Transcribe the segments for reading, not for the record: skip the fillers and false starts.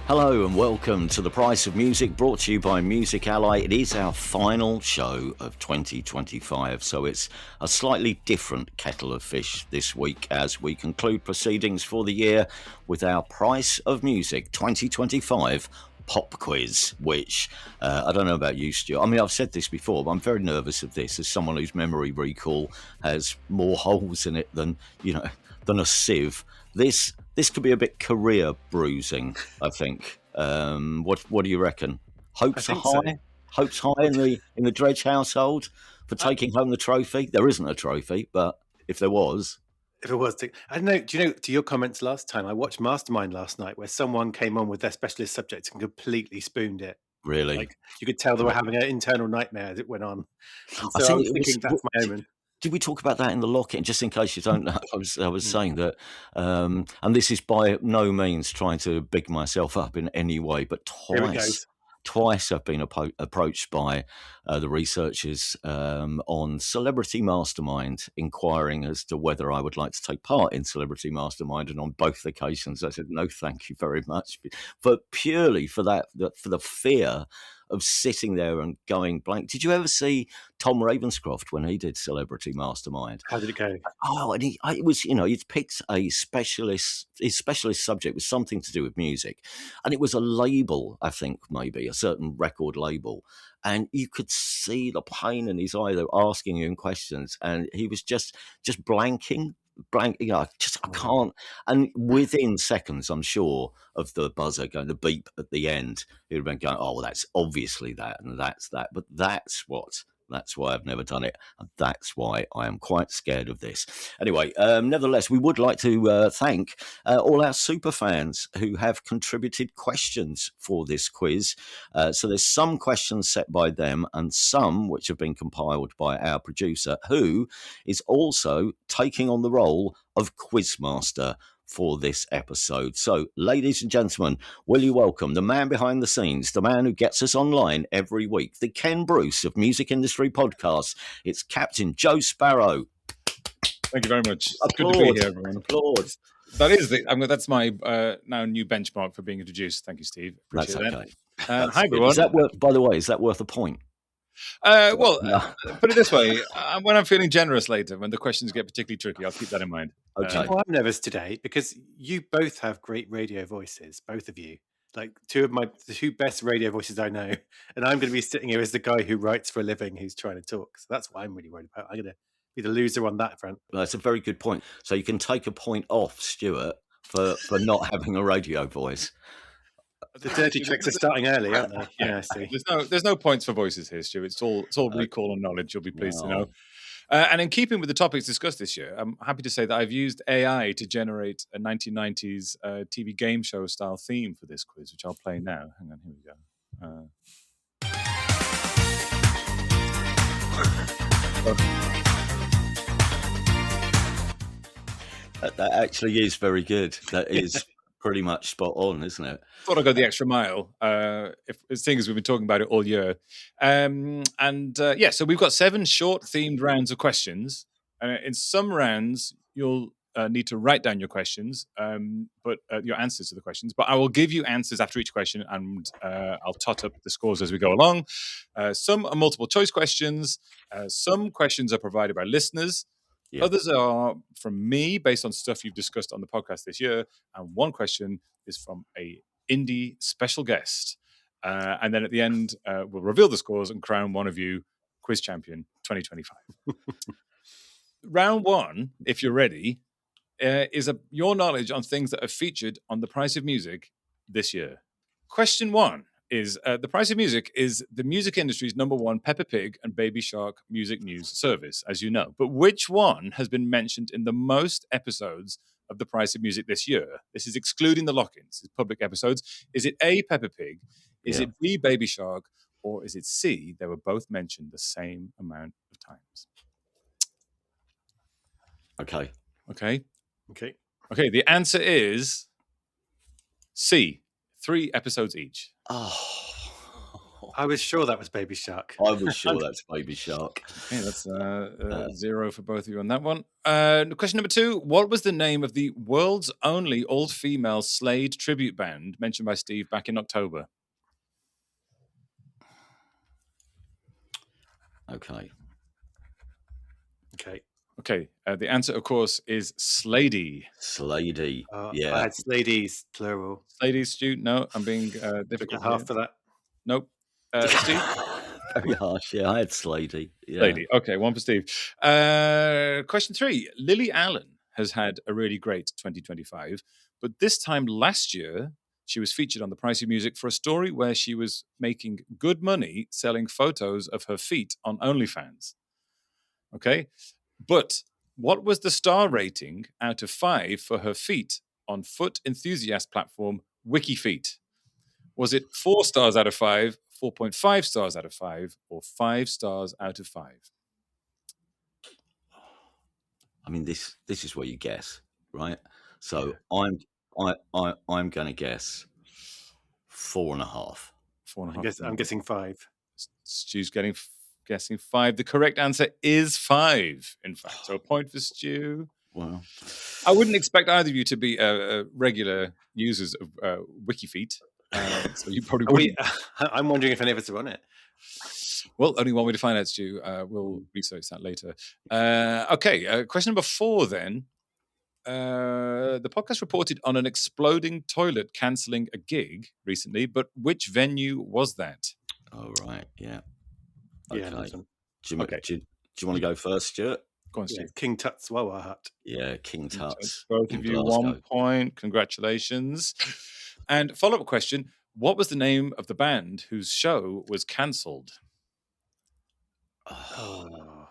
Hello and welcome to The Price of Music, brought to you by Music Ally. It is our final show of 2025, so it's a slightly different kettle of fish this week as we conclude proceedings for the year with our Price of Music 2025 pop quiz, which I don't know about you, Stuart. I mean, I've said this before, but I'm very nervous of this as someone whose memory recall has more holes in it than a sieve. This could be a bit career bruising, I think. What do you reckon? Hopes are high. So. Hopes high in the Dredge household for taking home the trophy. There isn't a trophy, but if there was. I don't know. Do you know, to your comments last time, I watched Mastermind last night where someone came on with their specialist subject and completely spooned it. Really? Like, you could tell they were having an internal nightmare as it went on. And so I was thinking that's my omen. Did we talk about that in the lock-in? Just in case you don't know, I was saying that, and this is by no means trying to big myself up in any way, but twice I've been approached by the researchers on Celebrity Mastermind, inquiring as to whether I would like to take part in Celebrity Mastermind, and on both occasions I said no, thank you very much, but purely for the fear of sitting there and going blank. Did you ever see Tom Ravenscroft when he did Celebrity Mastermind? How did it go? Oh, and it was, he'd picked his specialist subject was something to do with music. And it was a label, I think, maybe, a certain record label. And you could see the pain in his eye. They were asking him questions, and he was just blanking. I can't. And within seconds, I'm sure, of the buzzer going, the beep at the end, he'd have been going, oh, well, that's obviously that, and that's that. But that's why I've never done it, and that's why I am quite scared of this. Anyway, nevertheless, we would like to thank all our super fans who have contributed questions for this quiz. So there's some questions set by them and some which have been compiled by our producer, who is also taking on the role of quizmaster for this episode. So, ladies and gentlemen, will you welcome the man behind the scenes, the man who gets us online every week, the Ken Bruce of music industry podcasts. It's Captain Joe Sparrow. Thank you very much. Applause. It's good to be here, everyone. Applause. That's my now new benchmark for being introduced. Thank you, Steve. Appreciate That's okay. Hi, everyone. By the way, is that worth a point? Put it this way: when I'm feeling generous later, when the questions get particularly tricky, I'll keep that in mind. Okay. I'm nervous today because you both have great radio voices, both of you. Like the two best radio voices I know, and I'm going to be sitting here as the guy who writes for a living, who's trying to talk. So that's what I'm really worried about. I'm going to be the loser on that front. Well, that's a very good point. So you can take a point off Stuart for not having a radio voice. The dirty tricks are starting early, aren't they? Yeah, I see. There's no points for voices here, Stu. It's all recall and knowledge. You'll be pleased to know. And in keeping with the topics discussed this year, I'm happy to say that I've used AI to generate a 1990s TV game show style theme for this quiz, which I'll play now. Hang on, here we go. That actually is very good. That is pretty much spot on, isn't it? Thought I'd go the extra mile, seeing as we've been talking about it all year. So we've got 7 short themed rounds of questions. In some rounds, you'll need to write down your questions, but your answers to the questions. But I will give you answers after each question, and I'll tot up the scores as we go along. Some are multiple choice questions. Some questions are provided by listeners. Yeah. Others are from me, based on stuff you've discussed on the podcast this year. And one question is from a indie special guest. And then at the end, we'll reveal the scores and crown one of you Quiz Champion 2025. Round 1, if you're ready, is your knowledge on things that are featured on The Price of Music this year. Question 1 is The Price of Music is the music industry's #1 Peppa Pig and Baby Shark music news service, as you know. But which one has been mentioned in the most episodes of The Price of Music this year? This is excluding the lock-ins, it's public episodes. Is it A, Peppa Pig? Is it B, Baby Shark? Or is it C, they were both mentioned the same amount of times? Okay. The answer is C, 3 episodes each. Oh, I was sure that was Baby Shark. I was sure that's Baby Shark. Okay, that's 0 for both of you on that one. Question number 2. What was the name of the world's only all-female Slade tribute band mentioned by Steve back in October? Okay. Okay, the answer, of course, is Slady. Slady. I Yeah. had Sladeys, plural. Slady, Stu? No, I'm being Took difficult a half here. for that. Nope. Steve? Very harsh. Yeah, I had Slady. Yeah. Lady. Okay, 1 for Steve. Question 3. Lily Allen has had a really great 2025, but this time last year, she was featured on The Price of Music for a story where she was making good money selling photos of her feet on OnlyFans. Okay, but what was the star rating out of 5 for her feet on foot enthusiast platform WikiFeet? Was it 4 stars out of 5, 4.5 stars out of 5, or 5 stars out of 5? I mean, this is where you guess, right? So I'm going to guess 4.5. 4.5. I'm guessing 5. Stu's guessing 5. The correct answer is 5, in fact. So a point for Stu. Well, I wouldn't expect either of you to be regular users of WikiFeet. So you probably wouldn't. I'm wondering if any of us are on it. Well, only one way to find out, Stu. We'll research that later. Okay, question number 4 then. The podcast reported on an exploding toilet cancelling a gig recently, but which venue was that? all right. Yeah. Yeah, Okay. nice one. Do you want to go first, Stuart? Go on, Yeah, Stu. King Tut's Wawa Hut. Yeah, King Tut's. Both in of you, Glasgow. 1 point. Congratulations. And follow-up question. What was the name of the band whose show was cancelled? Oh.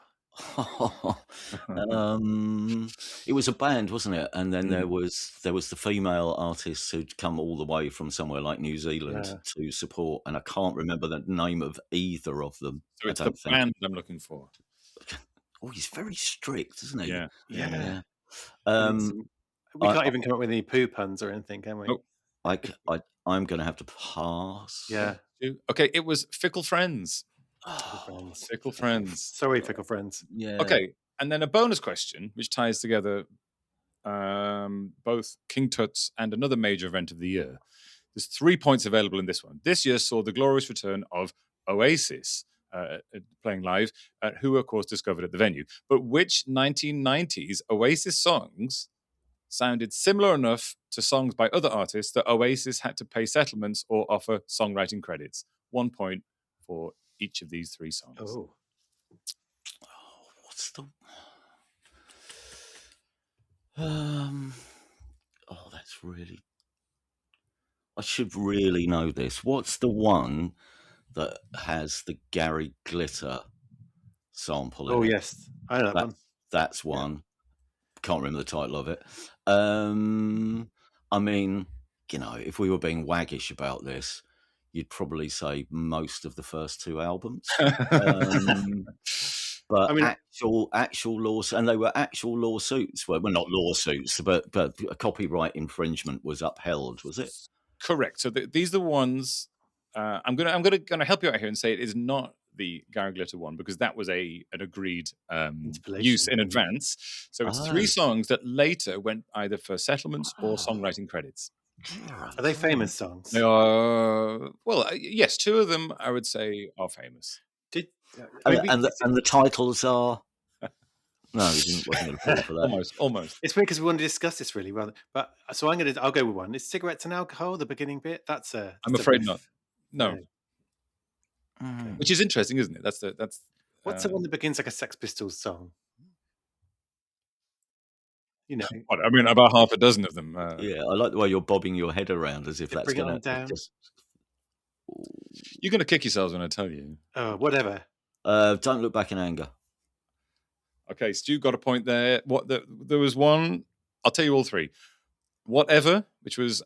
It was a band, wasn't it? And then there Mm. was the female artists who'd come all the way from somewhere like New Zealand Yeah. to support, and I can't remember the name of either of them. So it's I the don't think. band I'm looking for. Oh, he's very strict, isn't he? Yeah. Yeah. Um, We I- can't even come up with any poo puns or anything, can we? Nope. I'm going to have to pass. Yeah. Okay, it was Fickle Friends. Oh, Fickle Friends. Sorry, Fickle Friends. yeah. Okay, and then a bonus question, which ties together both King Tut's and another major event of the year. There's 3 points available in this one. This year saw the glorious return of Oasis playing live, who, of course, discovered at the venue. But which 1990s Oasis songs sounded similar enough to songs by other artists that Oasis had to pay settlements or offer songwriting credits? 1 point for each of these 3 songs. Oh. What's the? That's really. I should really know this. What's the one that has the Gary Glitter sample in Oh, it? yes. I know that one. That's one. Can't remember the title of it. I mean, if we were being waggish about this, you'd probably say most of the first 2 albums. But I mean- actual lawsuits, and they were actual lawsuits. Well, not lawsuits, but a copyright infringement was upheld, was it? Correct. So these are the ones. I'm gonna help you out here and say it is not the Gary Glitter one, because that was an agreed use in advance. So it's 3 songs that later went either for settlements or songwriting credits. Are they famous songs? They are, well, yes, 2 of them I would say are famous. And the titles are. No, wasn't going to fall for that. Almost. It's weird because we want to discuss this really rather. But so I'll go with one. Is cigarettes and alcohol the beginning bit? I'm afraid not. No. Mm. Which is interesting, isn't it? That's What's the one that begins like a Sex Pistols song? I mean, about half a dozen of them. Yeah, I like the way you're bobbing your head around as if that's Bring It going On Down. You're going to kick yourselves when I tell you. Oh, whatever. Don't Look Back in Anger. Okay, Stu got a point there. There was one. I'll tell you all 3. Whatever, which was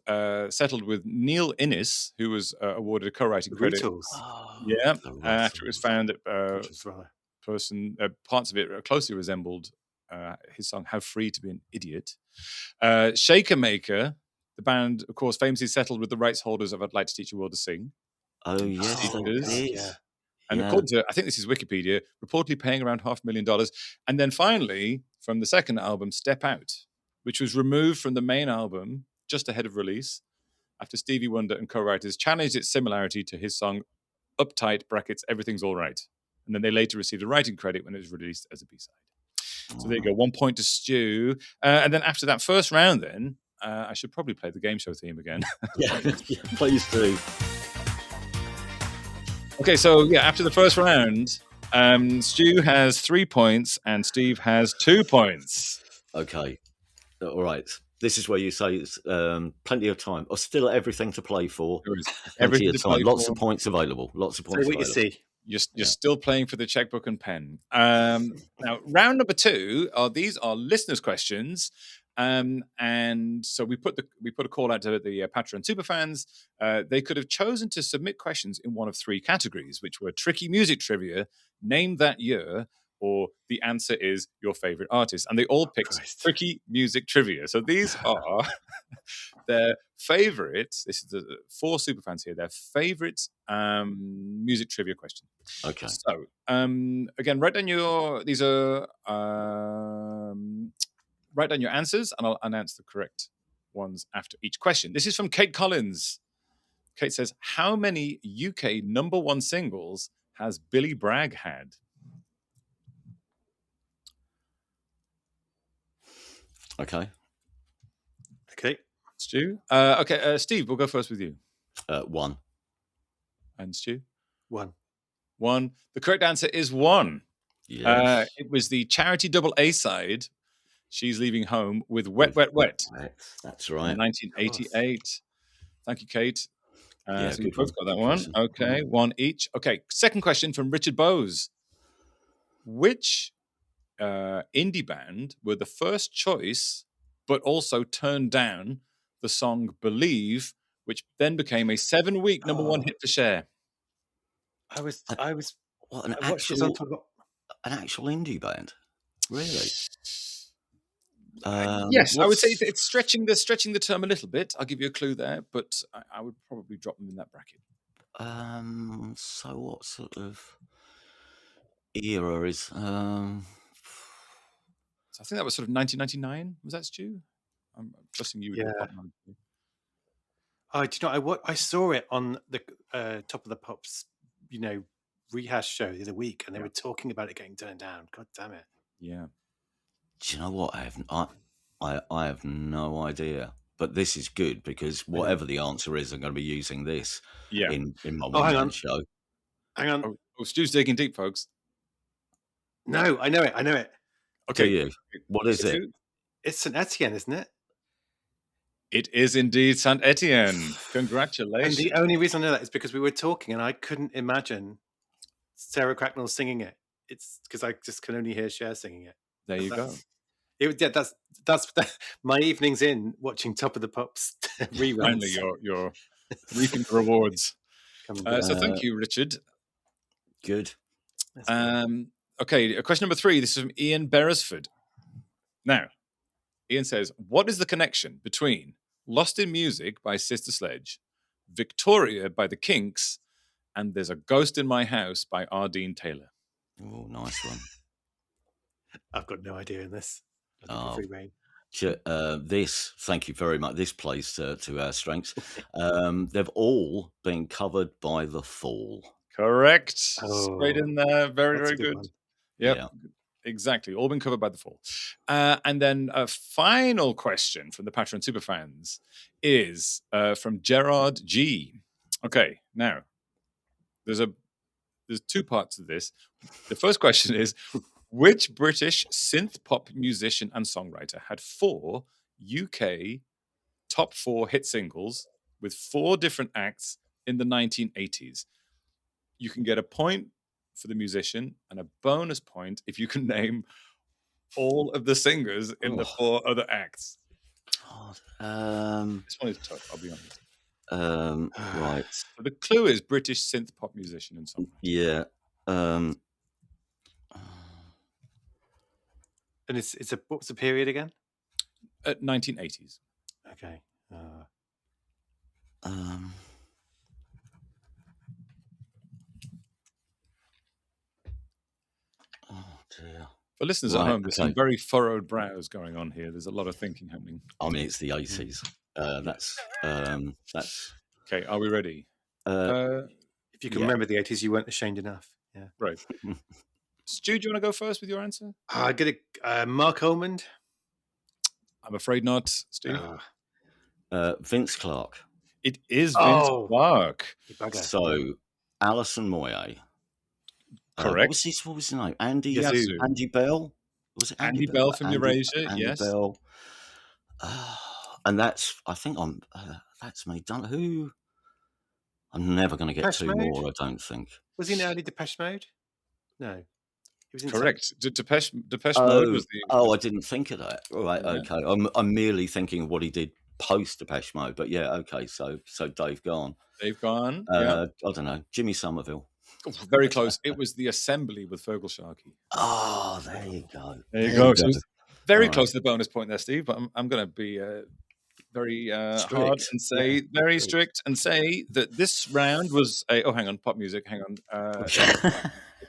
settled with Neil Innes, who was awarded a co-writing credit. Yeah, after it was found that parts of it closely resembled his song "How Free to Be an Idiot." Shaker Maker, the band, of course, famously settled with the rights holders of "I'd Like to Teach You All to Sing." Oh yes, they Speakers. did. yeah. And Yeah. according to, I think this is Wikipedia, reportedly paying around $500,000. And then finally, from the second album, Step Out, which was removed from the main album just ahead of release after Stevie Wonder and co-writers challenged its similarity to his song Uptight (Everything's All Right). And then they later received a writing credit when it was released as a B-side. So there you go, 1 point to Stu. And then after that first round then, I should probably play the game show theme again. Yeah, please do. Okay, so yeah, after the first round, Stu has 3 points and Steve has 2 points. Okay. All right. This is where you say it's plenty of time. Or still everything to play for. There is Plenty everything of to time. play Lots for. of points available. Lots of Say points what you available. see. You're still playing for the checkbook and pen. Now, round number 2 these are listeners' questions, and so we put a call out to the Patreon superfans. They could have chosen to submit questions in one of 3 categories, which were tricky music trivia, name that year, or the answer is your favorite artist, and they all picked Christ. tricky music trivia. So these are their favorite. This is the 4 superfans here. Their favorite music trivia question. Okay. So again, write down your write down your answers, and I'll announce the correct ones after each question. This is from Kate Collins. Kate says, "How many UK #1 singles has Billy Bragg had?" Okay. Okay. Stu. Okay, Steve, we'll go first with you. 1. And Stu. 1. 1. The correct answer is 1. Yes. It was the charity double A side, She's Leaving Home, with Wet, Wet, Wet. That's right. 1988. Thank you, Kate. Yeah, so we good both one. got that one. Question. Okay, 1 each. Okay, second question from Richard Bowes. Which indie band were the first choice, but also turned down the song Believe, which then became a 7-week #1 hit for Cher? I was. What, an I watched this on actual top of. an actual indie band? Really? Yes, I would say what's- it's stretching the term a little bit. I'll give you a clue there, but I would probably drop them in that bracket. So what sort of era is? So I think that was sort of 1999. Was that Stu? I'm trusting you with your Yeah. pop knowledge. Oh, do you know? I saw it on the Top of the Pops, rehash show the other week, and they were talking about it getting turned down. God damn it! Yeah. Do you know what? I have no idea. But this is good because whatever the answer is, I'm going to be using this Yeah. in my Oh, hang one-man on. show. Hang on. Oh, Stu's digging deep, folks. No, I know it. I know it. Do Okay. you? What is it? Stu? It's St. Etienne, isn't it? It is indeed Saint Etienne. And Congratulations. the only reason I know that is because we were talking, and I couldn't imagine Sarah Cracknell singing it. It's because I just can only hear Cher singing it. There you go. That's my evenings in watching Top of the Pops reruns. Finally, you're reaping the rewards. Coming So thank you, Richard. Good. Okay, question number 3. This is from Ian Beresford. Now, Ian says, what is the connection between Lost in Music by Sister Sledge, Victoria by the Kinks, and There's a Ghost in My House by R. Dean Taylor? Oh, nice one. I've got no idea in this. Oh. Free reign. Thank you very much. This plays to our strengths. They've all been covered by The Fall. Correct. Oh, Straight in there. Very, that's a very good good. one. Yep. Yeah. Exactly. All been covered by The Fall. And then a final question from the Patreon Superfans is from Gerard G. Okay, now, there's 2 parts to this. The first question is, which British synth pop musician and songwriter had 4 UK top 4 hit singles with 4 different acts in the 1980s? You can get a point for the musician and a bonus point if you can name all of the singers in the 4 other acts. God. This one is tough, I'll be honest. Right. So the clue is British synth pop musician and songwriter. Yeah. And what's the period again? 1980s. Okay. For listeners at Right, home, there's some okay. very furrowed brows going on here. There's a lot of thinking happening. I mean, it's the 80s. That's Okay, are we ready? If you can yeah. remember the 80s, you weren't ashamed enough. Yeah. Right. Stu, do you want to go first with your answer? I get a Mark Almond. I'm afraid not, Steve. Vince Clarke. It is Vince Oh, Clarke. you bugger. So Alison Moyet. Correct. What was his name? Andy Yazoo. Andy Bell. Was it Andy Bell from Eurasia, Andy yes. Bell. And that's me done. Who? I'm never going to get Depeche two Mode? more. I don't think. Was he in early Depeche Mode? No. He was in Correct. Depeche Mode was the... I didn't think of that. All right, Yeah. okay. I'm merely thinking of what he did post Depeche Mode. But yeah, okay. So Dave gone. They've gone. I don't know. Jimmy Somerville. Oh, very close. It was the Assembly with Fergal Sharkey. Oh, there you go. There you go. So very close to the bonus point there, Steve. But I'm going to be very hard and say very strict and say that this round was a. Oh, hang on, pop music. Hang on. There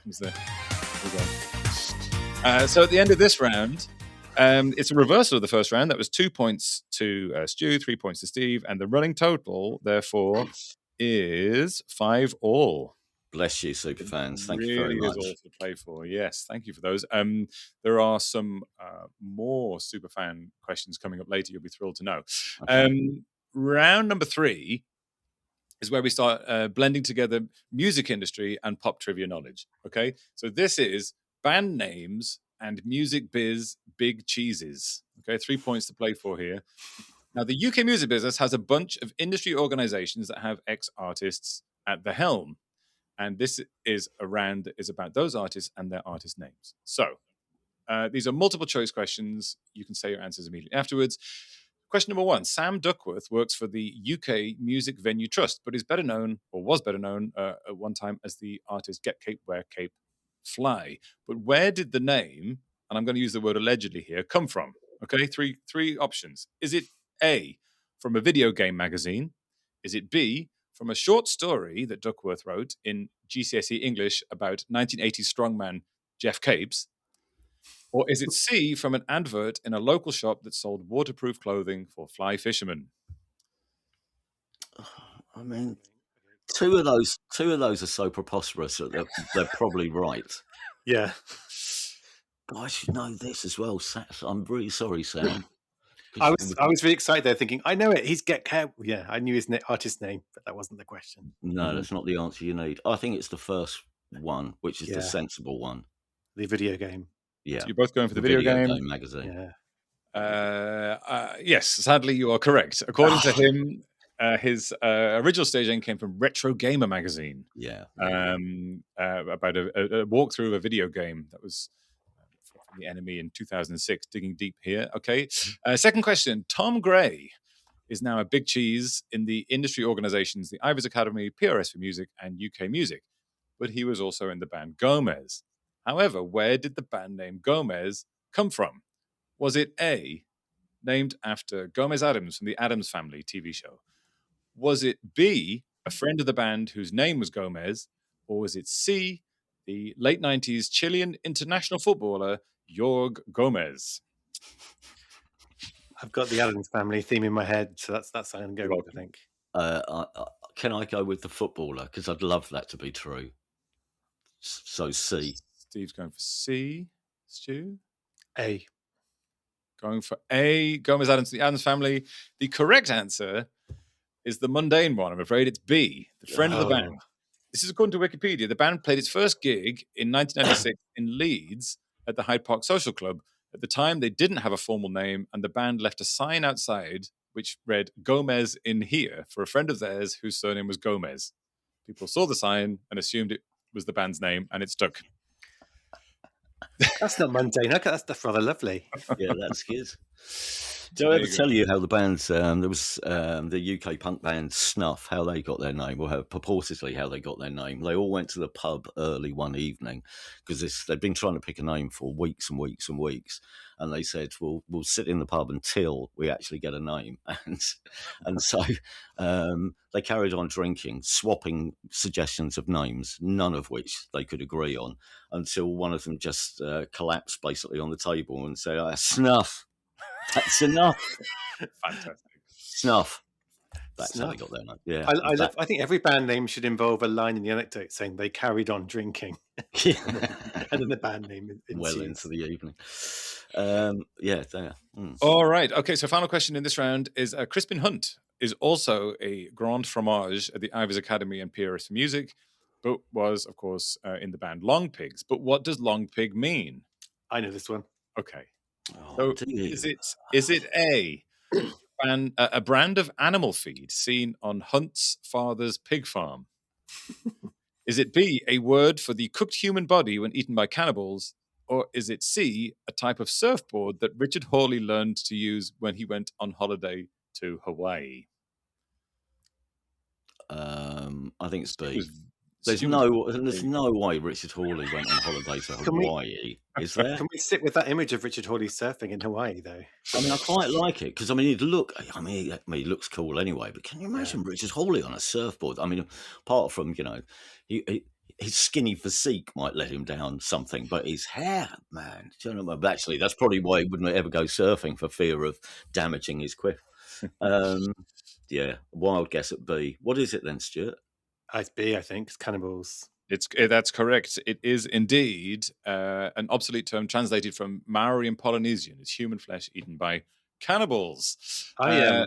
we go. So at the end of this round, it's a reversal of the first round. That was 2 points to Stu, 3 points to Steve, and the running total, therefore, is 5-all. Bless you, Superfans. Thank you really very much. is all to play for. Yes, thank you for those. There are some more Superfan questions coming up later. You'll be thrilled to know. Okay. Round number 3 is where we start blending together music industry and pop trivia knowledge. Okay, so this is band names and music biz big cheeses. Okay, 3 points to play for here. Now, the UK music business has a bunch of industry organizations that have ex-artists at the helm. And this is about those artists and their artist names. So these are multiple choice questions. You can say your answers immediately afterwards. Question number 1. Sam Duckworth works for the UK Music Venue Trust, but is better known, or was better known at one time as the artist Get Cape, Wear Cape, Fly. But where did the name, and I'm going to use the word allegedly here, come from? Okay, three options. Is it A, from a video game magazine? Is it B, from a short story that Duckworth wrote in GCSE English about 1980s strongman Jeff Capes? Or is it C, from an advert in a local shop that sold waterproof clothing for fly fishermen? I mean, two of those are so preposterous that they're probably right. Yeah. But I should know this as well. I'm really sorry, Sam. I was really excited there, thinking, I know it. He's Get Care. Yeah, I knew his artist name, but that wasn't the question. No, that's not the answer you need. I think it's the first one, which is the sensible one. The video game. Yeah. So you're both going for the video game magazine. Yeah. Yes, sadly, you are correct. According to him, his original stage name came from Retro Gamer magazine. Yeah. About a walkthrough of a video game that was from the enemy in 2006. Digging deep here. Okay. Second question. Tom Gray is now a big cheese in the industry organizations, the Ivors Academy, PRS for Music, and UK Music. But he was also in the band Gomez. However, where did the band name Gomez come from? Was it A, named after Gomez Addams from the Addams Family TV show? Was it B, a friend of the band whose name was Gomez? Or was it C, the late 90s Chilean international footballer Jorge Gomez? I've got the Addams Family theme in my head, so that's what I'm going to go with, I think. Can I go with the footballer? Because I'd love that to be true. So C. Steve's going for C. Stu? A. Going for A. Gomez Addams, the Addams Family. The correct answer is the mundane one, I'm afraid. It's B, the friend of the band. This is according to Wikipedia. The band played its first gig in 1996 in Leeds at the Hyde Park Social Club. At the time, they didn't have a formal name, and the band left a sign outside which read Gomez in here for a friend of theirs whose surname was Gomez. People saw the sign and assumed it was the band's name, and it stuck. That's not mundane. Okay, that's rather lovely. Yeah, that's good. Did I there ever you go. tell you how the bands, there was the UK punk band Snuff, how they got their name, or purportedly how they got their name? They all went to the pub early one evening because they'd been trying to pick a name for weeks and weeks and weeks. And they said, we'll sit in the pub until we actually get a name. And so they carried on drinking, swapping suggestions of names, none of which they could agree on, until one of them just collapsed basically on the table and said, Snuff. That's enough. Fantastic. Snuff. That's how Snuff. they got their name. Yeah. I think every band name should involve a line in the anecdote saying they carried on drinking. And then the band name ensues. Well into the evening. There. All right. Okay, so final question in this round is Crispin Hunt is also a grand fromage at the Ivors Academy and PRS for Music, but was, of course, in the band Long Pigs. But what does Long Pig mean? I know this one. Okay. Oh, So is it a brand of animal feed seen on Hunt's father's pig farm? Is it B, a word for the cooked human body when eaten by cannibals? Or is it C, a type of surfboard that Richard Hawley learned to use when he went on holiday to Hawaii? I think it's B. There's no way Richard Hawley went on holiday to Hawaii, is there? Can we sit with that image of Richard Hawley surfing in Hawaii, though? I mean, I quite like it because he looks cool anyway. But can you imagine Richard Hawley on a surfboard? I mean, apart from his skinny physique might let him down something, but his hair, man, do you know? But actually, that's probably why he wouldn't ever go surfing, for fear of damaging his quiff. Wild guess at B. What is it then, Stuart? It's B, I think. It's cannibals. That's correct. It is indeed an obsolete term translated from Maori and Polynesian. It's human flesh eaten by cannibals. Can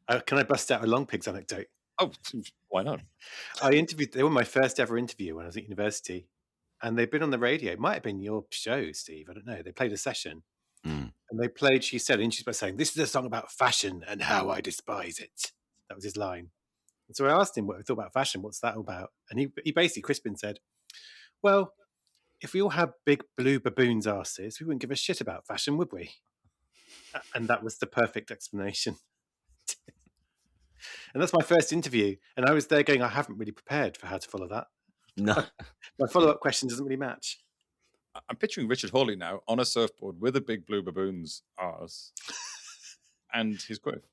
I bust out a Long Pigs anecdote? Oh, why not? They were my first ever interview when I was at university, and they've been on the radio. It might have been your show, Steve. I don't know. They played a session, and they played, she said, and she's by saying, "This is a song about fashion and how I despise it." That was his line. And so I asked him what he thought about fashion. What's that all about? And he basically, Crispin said, well, if we all had big blue baboons' asses, we wouldn't give a shit about fashion, would we? And that was the perfect explanation. And that's my first interview. And I was there going, I haven't really prepared for how to follow that. No. My follow-up question doesn't really match. I'm picturing Richard Hawley now on a surfboard with a big blue baboon's arse and his quiff.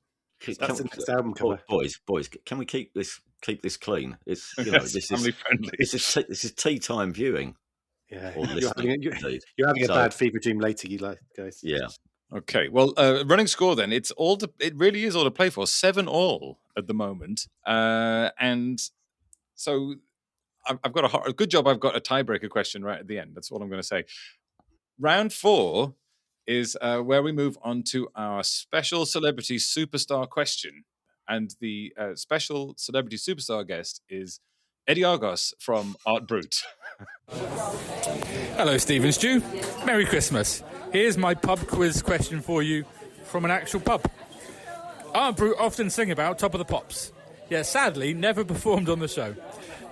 That's the next album cover. Boys, can we keep this clean? It's this family friendly. This is tea time viewing. Yeah, you're having a bad fever dream later, you like guys. Yeah. Okay, well, running score then. It really is all to play for. 7-all at the moment, and so I've got a good job. I've got a tiebreaker question right at the end. That's all I'm going to say. Round 4 is where we move on to our special celebrity superstar question, and the special celebrity superstar guest is Eddie Argos from Art Brut. Hello, Steve and Stu. Merry Christmas. Here's my pub quiz question for you from an actual pub. Art Brut often sing about Top of the Pops, yet sadly never performed on the show.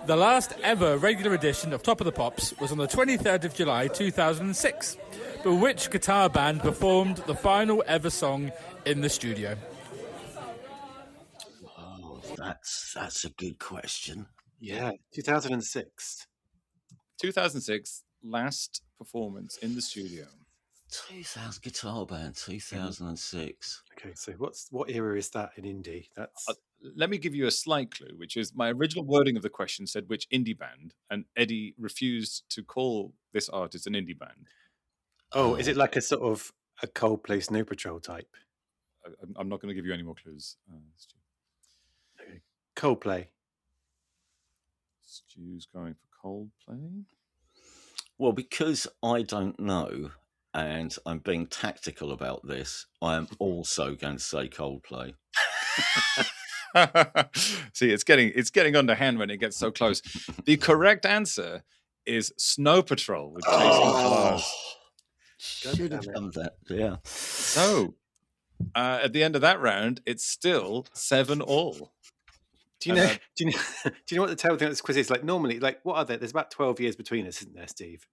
The last ever regular edition of Top of the Pops was on the 23rd of July 2006. But which guitar band performed the final ever song in the studio? Oh, that's a good question. Yeah, 2006. 2006, last performance in the studio. 2000 guitar band, 2006. Okay, so what era is that in indie? That's let me give you a slight clue, which is my original wording of the question said which indie band, and Eddie refused to call this artist an indie band. Oh, is it like a sort of a Coldplay Snow Patrol type? I'm not going to give you any more clues. Okay. Coldplay. Stu's going for Coldplay. Well, because I don't know, and I'm being tactical about this, I am also going to say Coldplay. See, it's getting underhand when it gets so close. The correct answer is Snow Patrol with Chasing Cars. Should have done that, yeah. So, at the end of that round, it's still 7-all. Do you know what the terrible thing about this quiz is? Like normally, like what are there? There's about 12 years between us, isn't there, Steve?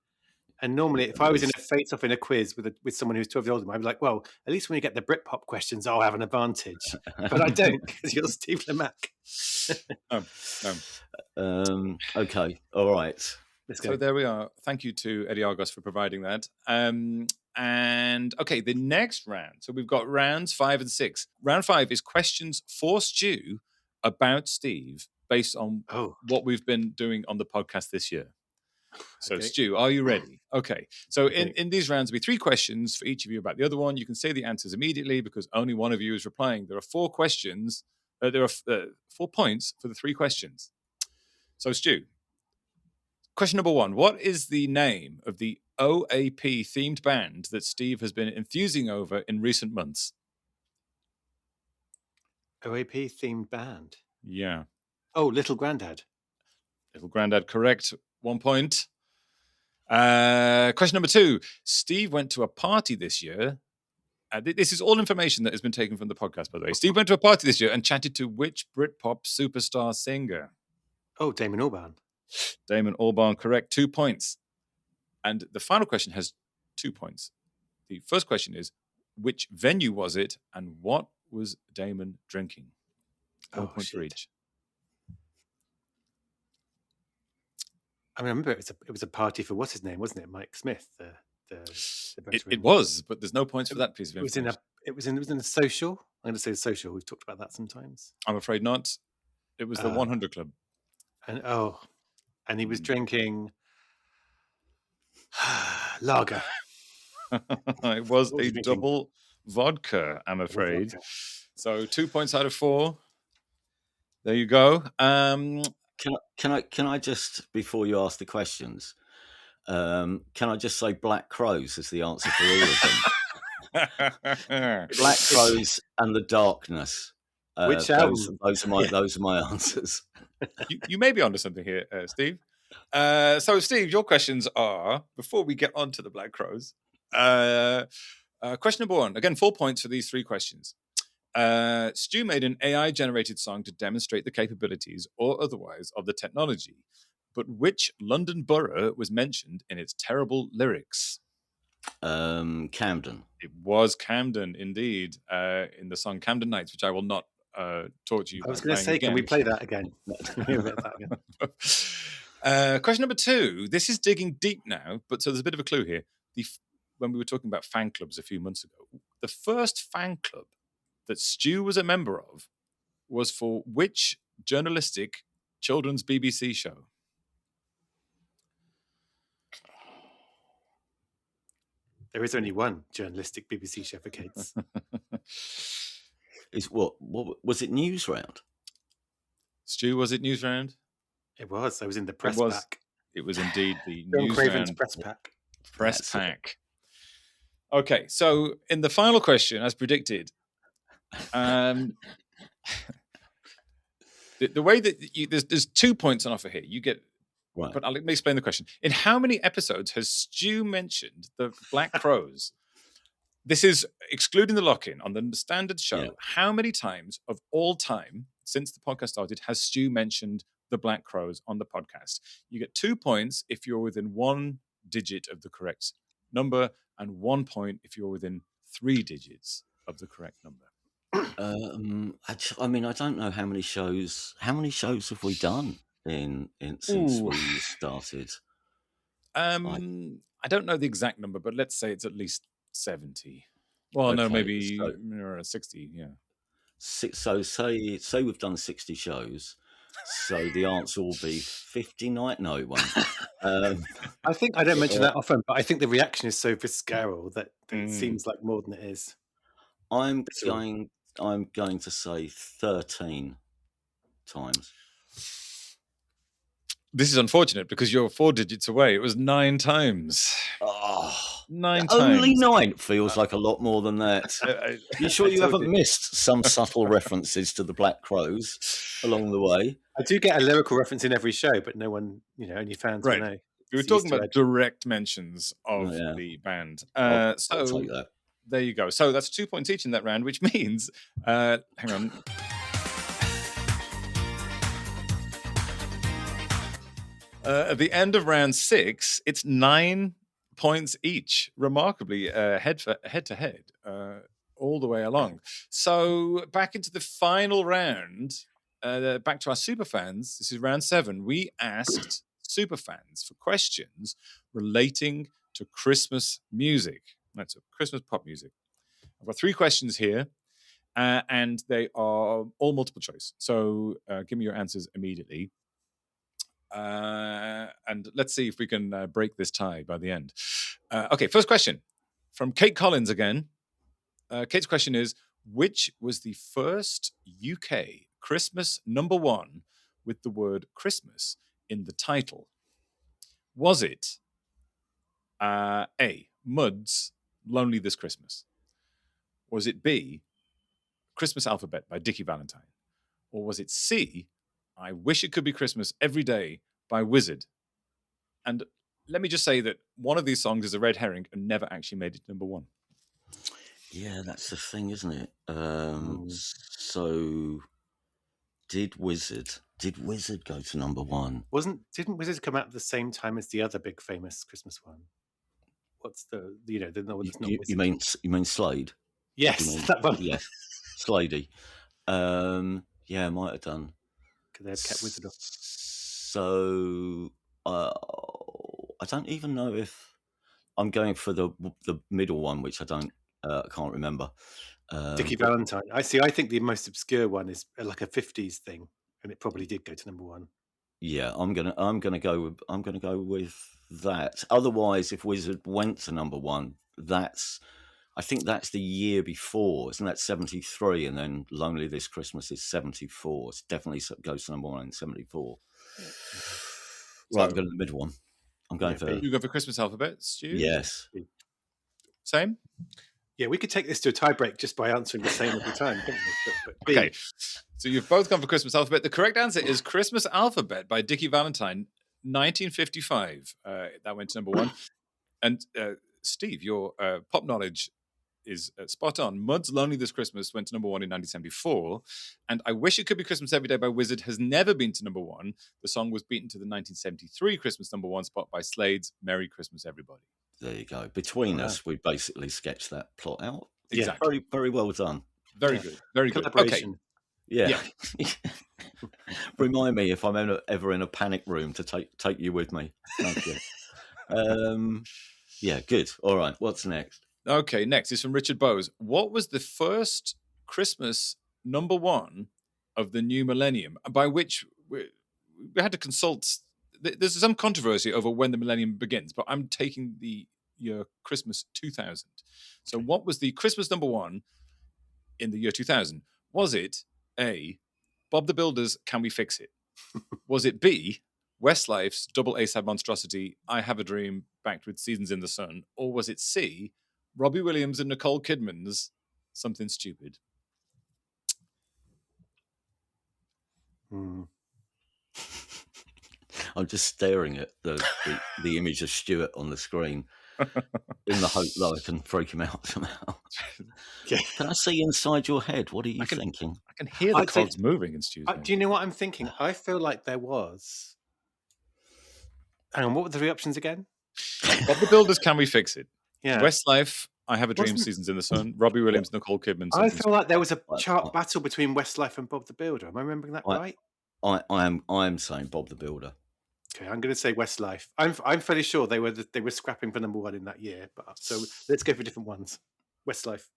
And normally, if I was in a face-off in a quiz with someone who's 12 years older, I'd be like, well, at least when you get the Britpop questions, I'll have an advantage. But I don't, because you're Steve Lemack. Okay, all right. Let's go. So there we are. Thank you to Eddie Argos for providing that. And okay, the next round. So we've got rounds 5 and 6. Round 5 is questions for Stu about Steve based on what we've been doing on the podcast this year. So, Okay. Stu, are you ready? Okay. So in these rounds, there'll be 3 questions for each of you about the other one. You can say the answers immediately because only one of you is replying. There are 4 questions. There are 4 points for the 3 questions. So, Stu, question number 1. What is the name of the OAP-themed band that Steve has been enthusing over in recent months? OAP-themed band? Yeah. Oh, Little Grandad. Little Grandad, correct. 1 point. Question number 2. Steve went to a party this year. This is all information that has been taken from the podcast, by the way. Steve went to a party this year and chatted to which Britpop superstar singer? Oh, Damon Albarn. Damon Albarn, correct. 2 points. And the final question has 2 points. The first question is, which venue was it and what was Damon drinking? 1 point for each. I mean, I remember it was a party for what's his name, wasn't it? Mike Smith. It was, but there's no points for that piece of information. It was in a social. I'm going to say social. We've talked about that sometimes. I'm afraid not. It was the 100 Club. And he was drinking lager. It was a double vodka, I'm afraid. So 2 points out of 4. There you go. Can I just, before you ask the questions, can I just say Black Crows is the answer for all of them? Black Crows and The Darkness. Which album? Those are my answers. You may be onto something here, Steve. So, Steve, your questions are, before we get on to the Black Crows, question number 1. Again, 4 points for these 3 questions. Stu made an AI-generated song to demonstrate the capabilities or otherwise of the technology, but which London borough was mentioned in its terrible lyrics? Camden. It was Camden, indeed, in the song Camden Nights, which I will not talk to you about. I was going to say, can we play that again? Question number 2. This is digging deep now, but so there's a bit of a clue here. When we were talking about fan clubs a few months ago, the first fan club that Stu was a member of was for which journalistic children's BBC show? There is only one journalistic BBC show for kids. Is what was it? Newsround? Stu, was it Newsround? It was. I was in the press pack. It was indeed the John Craven's Newsround press pack. Press pack. Okay, so in the final question, as predicted, the way that there's 2 points on offer here. You get, right. But let me explain the question. In how many episodes has Stu mentioned the Black Crows? This is excluding the lock-in on the standard show. Yeah. How many times of all time since the podcast started has Stu mentioned the Black Crows on the podcast? You get 2 points if you're within 1 digit of the correct number, and 1 point if you're within 3 digits of the correct number. I mean, I don't know how many shows. How many shows have we done since we started? I don't know the exact number, but let's say it's at least 70. Well, okay, no, maybe 60. Yeah. So say we've done 60 shows. So the answer will be 59. No, it won't. I think I don't mention that often, but I think the reaction is so visceral that it seems like more than it is. I'm going to say 13 times. This is unfortunate because you're 4 digits away. It was 9 times. Oh, 9 times. Only 9 feels like a lot more than that. You sure you haven't missed some subtle references to the Black Crows along the way? I do get a lyrical reference in every show, but no one, only fans will know. We were talking about direct mentions of the band. I'll take that. There you go. So that's 2 points each in that round, which means, hang on. At the end of round 6, it's 9 points each, remarkably head to head, all the way along. So back into the final round, back to our superfans. This is round 7. We asked superfans for questions relating to Christmas music. That's Christmas pop music. I've got 3 questions here, and they are all multiple choice. So give me your answers immediately. And let's see if we can break this tie by the end. Okay, first question from Kate Collins again. Kate's question is, which was the first UK Christmas #1 with the word Christmas in the title? Was it A, Mud's Lonely This Christmas? Was it B, Christmas Alphabet by Dickie Valentine? Or was it C, I Wish It Could Be Christmas Every Day by Wizard? And let me just say that one of these songs is a red herring and never actually made it #1. Yeah, that's the thing, isn't it? So did Wizard go to #1? Didn't Wizards come out at the same time as the other big famous Christmas one? What's the one that's not You Wizard? mean Slade? Yes, You mean, that one. yeah, Slady. Yeah, might have done. Could they have kept Wizard off? So I don't even know if I'm going for the middle one, which I can't remember. Dickie Valentine. I think the most obscure one is like a 50s thing, and it probably did go to #1. Yeah, I'm gonna go with that. Otherwise, if Wizard went to #1, I think that's the year before, isn't that 73? And then Lonely This Christmas is 74. It definitely goes to #1 in 74. Right, I'm going to the middle one. I'm going for. You go for Christmas Alphabet, Stu? Yes. Same? Yeah, we could take this to a tie break just by answering the same every time, couldn't we? But Okay, so you've both gone for Christmas Alphabet. The correct answer is Christmas Alphabet by Dickie Valentine, 1955. That went to #1. And Steve, your pop knowledge is spot on. Mud's Lonely This Christmas went to #1 in 1974. And I Wish It Could Be Christmas Every Day by Wizard has never been to #1. The song was beaten to the 1973 Christmas #1 spot by Slade's Merry Christmas Everybody. There you go. Between us, we basically sketched that plot out. Exactly. Very, very well done. Very good. Very good. Okay. Yeah. Remind me if I'm ever in a panic room to take you with me. Thank you. Yeah, good. All right. What's next? Okay, next is from Richard Bowes. What was the first Christmas #1 of the new millennium? By which we had to consult. There's some controversy over when the millennium begins, but I'm taking the year Christmas 2000. So what was the Christmas #1 in the year 2000? Was it A, Bob the Builder's Can We Fix It? Was it B, Westlife's double A-side monstrosity, I Have a Dream, backed with Seasons in the Sun? Or was it C, Robbie Williams and Nicole Kidman's Something Stupid? I'm just staring at the image of Stuart on the screen in the hope that I can freak him out somehow. Can I see inside your head? What are you thinking? I can hear the cogs moving in Stu's head. Do you know what I'm thinking? I feel like there was... Hang on, what were the 3 options again? Bob the Builder's Can We Fix It? Yeah. Westlife, I Have a Dream, Seasons in the Sun, Robbie Williams, Nicole Kidman. I feel like there was a sharp battle between Westlife and Bob the Builder. Am I remembering that right? I am saying Bob the Builder. Okay, I'm going to say Westlife. I'm fairly sure they were scrapping for #1 in that year. But so let's go for different ones. Westlife.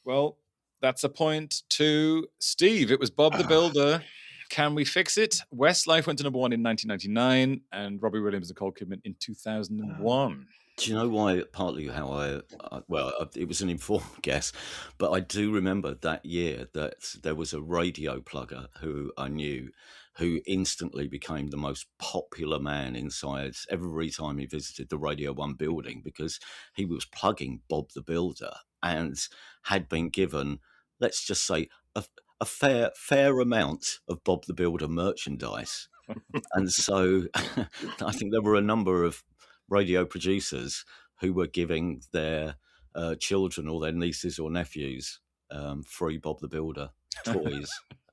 Well, that's a point to Steve. It was Bob the Builder. Can We Fix It? Westlife went to #1 in 1999, and Robbie Williams and Nicole Kidman in 2001. Do you know why? Partly how it was an informed guess, but I do remember that year that there was a radio plugger who I knew who instantly became the most popular man inside every time he visited the Radio 1 building because he was plugging Bob the Builder and had been given, let's just say, a fair amount of Bob the Builder merchandise. And so I think there were a number of radio producers who were giving their children or their nieces or nephews free Bob the Builder toys.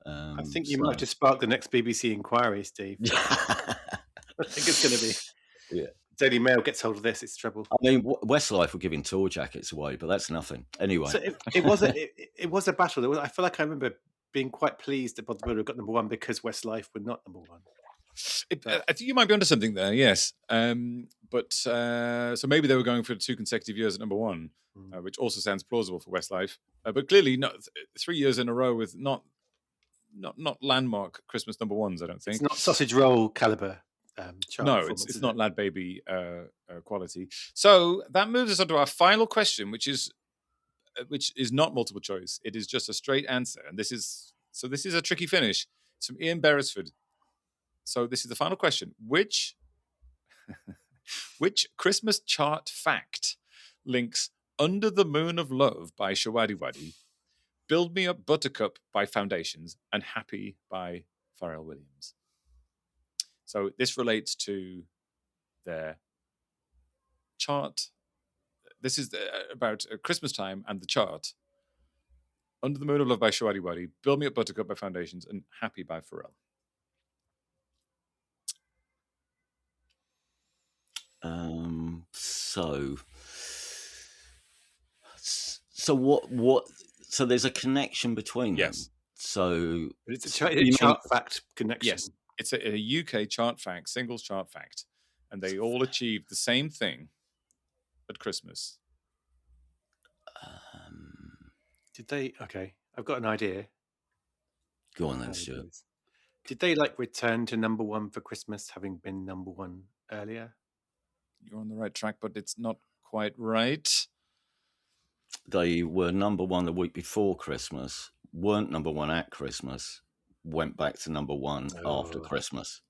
I think you might have sparked the next BBC inquiry, Steve. I think it's going to be. Yeah. Daily Mail gets hold of this, it's trouble. I mean, Westlife were giving tour jackets away, but that's nothing. Anyway, So it was a battle. I feel like I remember being quite pleased that Bob the Builder got number one because Westlife were not number one. I think you might be onto something there, yes. But so maybe they were going for 2 consecutive years at number one, which also sounds plausible for Westlife. But clearly, not 3 years in a row with not landmark Christmas number ones. I don't think It's not sausage roll caliber. Chart no, performance, it's is not it? Lad Baby quality. So that moves us on to our final question, which is not multiple choice. It is just a straight answer, and this is a tricky finish. It's from Ian Beresford. So this is the final question: which Christmas chart fact links "Under the Moon of Love" by Shawadi Wadi, "Build Me Up Buttercup" by Foundations, and "Happy" by Pharrell Williams? So this relates to their chart. This is about Christmas time and the chart. "Under the Moon of Love" by Shawadi Wadi, "Build Me Up Buttercup" by Foundations, and "Happy" by Pharrell. So what? So there's a connection between them. Yes. So But it's a chart fact connection. Yes, it's a UK chart fact, singles chart fact, and they all achieved the same thing at Christmas. Did they? Okay, I've got an idea. Go on then, Stuart. Did they return to number one for Christmas, having been number one earlier? You're on the right track, but it's not quite right. They were number one the week before Christmas, weren't number one at Christmas, went back to number one after Christmas.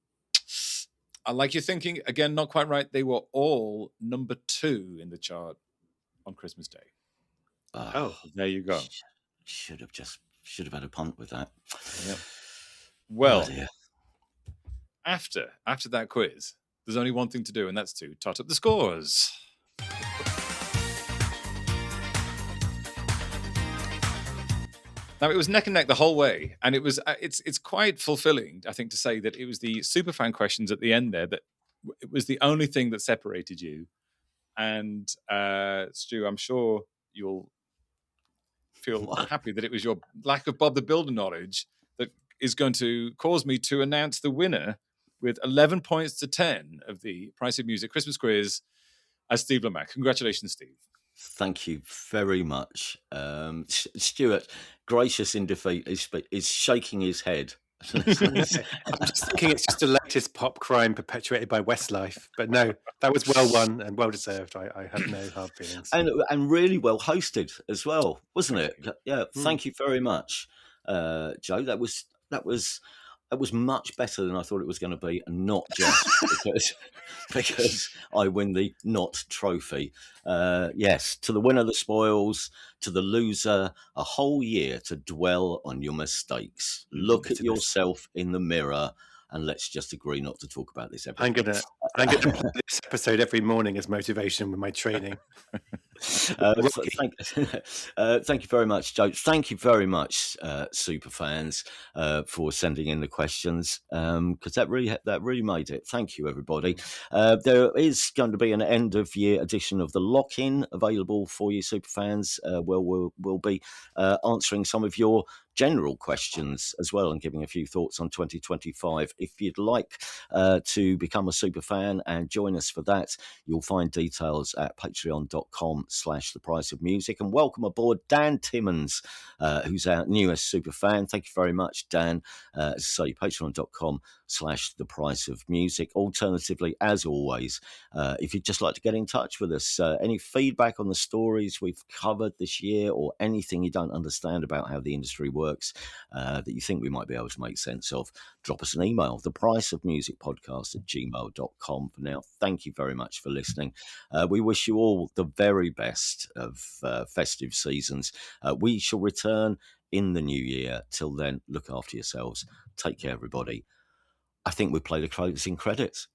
I like your thinking. Again, not quite right. They were all number 2 in the chart on Christmas Day. There you go. Should have had a punt with that. Yep. Well, dear. after that quiz, there's only one thing to do, and that's to tot up the scores. Now, it was neck and neck the whole way, and it's quite fulfilling, I think, to say that it was the Superfan questions at the end there that it was the only thing that separated you. And Stu, I'm sure you'll feel happy that it was your lack of Bob the Builder knowledge that is going to cause me to announce the winner with 11 points to 10 of the Price of Music Christmas quiz as Steve Lamacq. Congratulations, Steve. Thank you very much. Stuart, gracious in defeat, is shaking his head. I'm just thinking it's just the latest pop crime perpetuated by Westlife. But no, that was well won and well deserved. I have no hard feelings. And really well hosted as well, wasn't it? Yeah, thank you very much, Joe. That was much better than I thought it was going to be, and not just because I win the not trophy. Yes, to the winner the spoils, to the loser a whole year to dwell on your mistakes. Look at yourself in the mirror, and let's just agree not to talk about this episode. I'm gonna play this episode every morning as motivation with my training. Thank you very much, Joe. Thank you very much, Superfans, for sending in the questions, because that really made it. Thank you, everybody. There is going to be an end of year edition of the Lock-In available for you, Superfans. Where we'll be answering some of your general questions as well and giving a few thoughts on 2025. If you'd like to become a super fan and join us for that, you'll find details at patreon.com/thepriceofmusic. And welcome aboard Dan Timmons, who's our newest super fan. Thank you very much, Dan. As I say, patreon.com/thepriceofmusic. Alternatively, as always, if you'd just like to get in touch with us, any feedback on the stories we've covered this year or anything you don't understand about how the industry works, that you think we might be able to make sense of, drop us an email, thepriceofmusicpodcast@gmail.com. For now, thank you very much for listening. We wish you all the very best of festive seasons. We shall return in the new year. Till then, look after yourselves. Take care, everybody. I think we play the closing credits.